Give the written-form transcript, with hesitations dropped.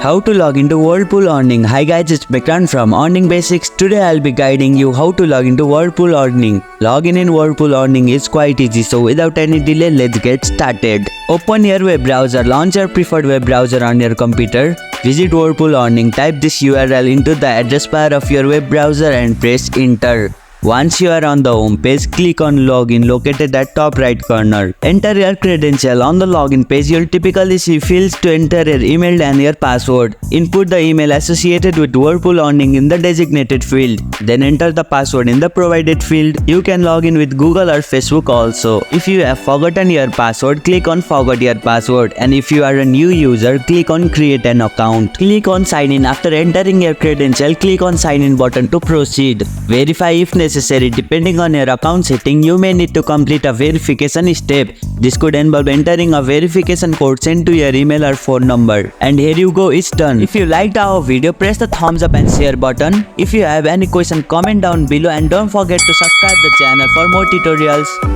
How to log into Whirlpool Earning. Hi guys, it's Bekran from Earning Basics. Today I'll be guiding you how to log into Whirlpool Earning. Login in Whirlpool Earning is quite easy, so without any delay, let's get started. Open your web browser, launch your preferred web browser on your computer. Visit Whirlpool Earning, type this URL into the address bar of your web browser and press enter. Once you are on the home page, click on login located at top right corner. Enter your credential. On the login page, you'll typically see fields to enter your email and your password. Input the email associated with Whirlpool Earning in the designated field. Then enter the password in the provided field. You can log in with Google or Facebook also. If you have forgotten your password, click on forget your password. And if you are a new user, click on create an account. Click on sign in. After entering your credential, click on sign in button to proceed. Verify if necessary. Depending on your account setting, you may need to complete a verification step. This could involve entering a verification code sent to your email or phone number. And here you go, it's done. If you liked our video, press the thumbs up and share button. If you have any question, comment down below and don't forget to subscribe the channel for more tutorials.